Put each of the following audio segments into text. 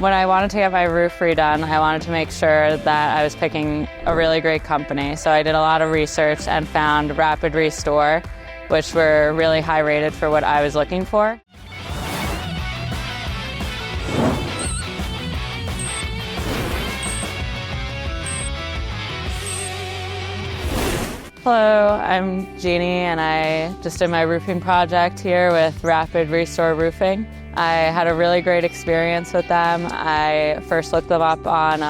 When I wanted to get my roof redone, I wanted to make sure that I was picking a really great company. So I did a lot of research and found Rapid Restore, which were really high rated for what I was looking for. Hello, I'm Jeannie and I just did my roofing project here with Rapid Restore Roofing. I had a really great experience with them. I first looked them up on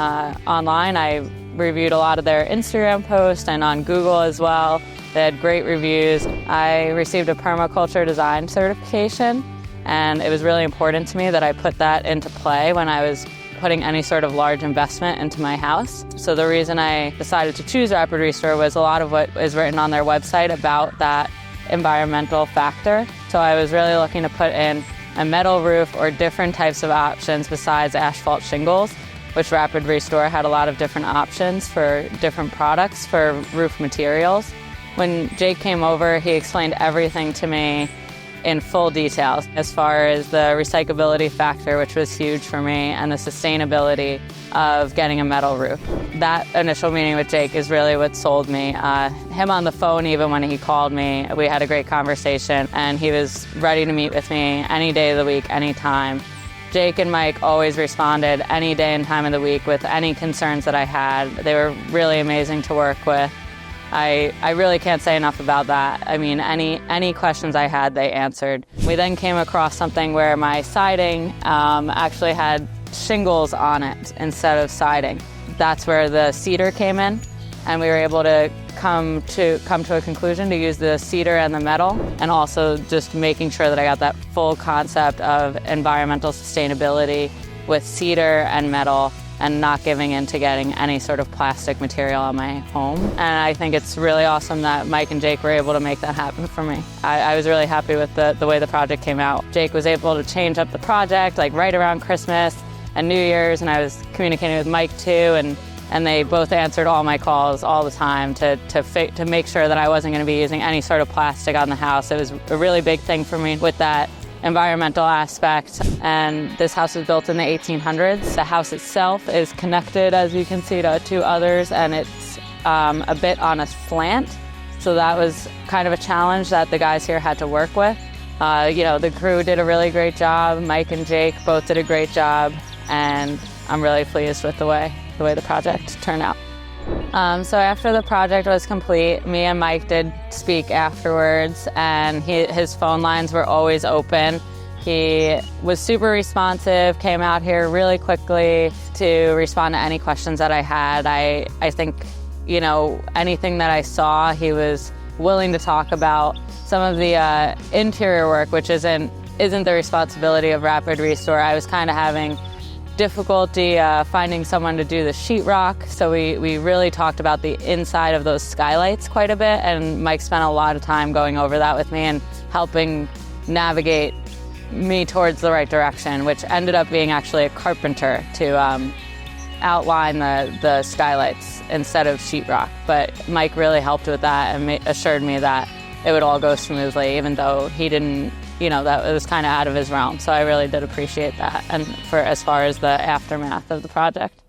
online. I reviewed a lot of their Instagram posts and on Google as well. They had great reviews. I received a permaculture design certification, and it was really important to me that I put that into play when I was putting any sort of large investment into my house. So the reason I decided to choose Rapid Restore was a lot of what is written on their website about that environmental factor. So I was really looking to put in a metal roof or different types of options besides asphalt shingles, which Rapid Restore had a lot of different options for different products for roof materials. When Jake came over, he explained everything to me in full detail as far as the recyclability factor, which was huge for me, and the sustainability of getting a metal roof. That initial meeting with Jake is really what sold me. Him on the phone, even when he called me, we had a great conversation, and he was ready to meet with me any day of the week, anytime. Jake and Mike always responded any day and time of the week with any concerns that I had. They were really amazing to work with. I really can't say enough about that. I mean, any questions I had, they answered. We then came across something where my siding actually had shingles on it instead of siding. That's where the cedar came in, and we were able to come to a conclusion to use the cedar and the metal, and also just making sure that I got that full concept of environmental sustainability with cedar and metal, and not giving in to getting any sort of plastic material on my home. And I think it's really awesome that Mike and Jake were able to make that happen for me. I was really happy with the way the project came out. Jake was able to change up the project like right around Christmas and New Year's, and I was communicating with Mike too, and they both answered all my calls all the time to make sure that I wasn't going to be using any sort of plastic on the house. It was a really big thing for me with that environmental aspect. And this house was built in the 1800s. The house itself is connected, as you can see, to two others, and it's a bit on a slant. So that was kind of a challenge that the guys here had to work with. The crew did a really great job. Mike and Jake both did a great job, and I'm really pleased with the way the project turned out. So after the project was complete, me and Mike did speak afterwards, and his phone lines were always open. He was super responsive, came out here really quickly to respond to any questions that I had. I think, anything that I saw, he was willing to talk about. Some of the interior work, which isn't the responsibility of Rapid Restore, I was kind of having difficulty finding someone to do the sheetrock, so we really talked about the inside of those skylights quite a bit, and Mike spent a lot of time going over that with me and helping navigate me towards the right direction, which ended up being actually a carpenter to outline the skylights instead of sheetrock. But Mike really helped with that and assured me that it would all go smoothly, even though he didn't, that it was kind of out of his realm. So I really did appreciate that, and as far as the aftermath of the project.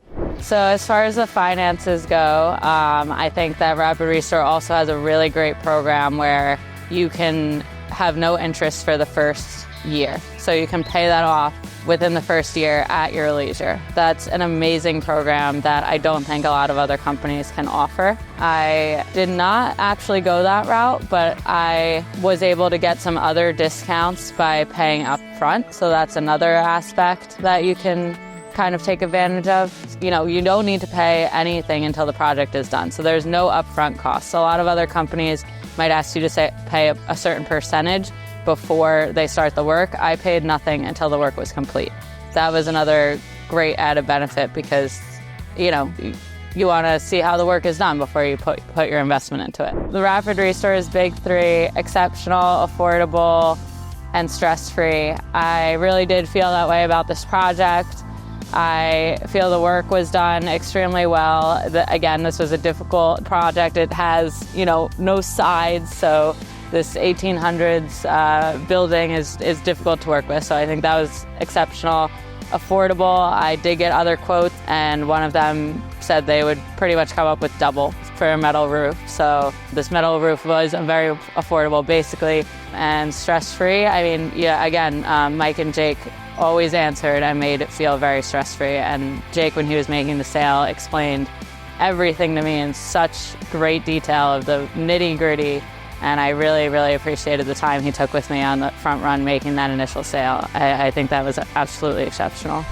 So as far as the finances go, I think that Rapid Restore also has a really great program where you can have no interest for the first year. So you can pay that off within the first year at your leisure. That's an amazing program that I don't think a lot of other companies can offer. I did not actually go that route, but I was able to get some other discounts by paying up front. So that's another aspect that you can kind of take advantage of. You don't need to pay anything until the project is done. So there's no upfront costs. A lot of other companies might ask you to pay a certain percentage before they start the work. I paid nothing until the work was complete. That was another great added benefit because, you want to see how the work is done before you put your investment into it. The Rapid Restore's big three: exceptional, affordable, and stress-free. I really did feel that way about this project. I feel the work was done extremely well. Again, this was a difficult project. It has, no sides, so this 1800s building is difficult to work with. So I think that was exceptional. affordable. I did get other quotes, and one of them said they would pretty much come up with double for a metal roof. So this metal roof was very affordable, basically, and stress-free. I mean, yeah, again, Mike and Jake always answered and made it feel very stress-free. And Jake, when he was making the sale, explained everything to me in such great detail of the nitty-gritty. And I really, really appreciated the time he took with me on the front run making that initial sale. I think that was absolutely exceptional.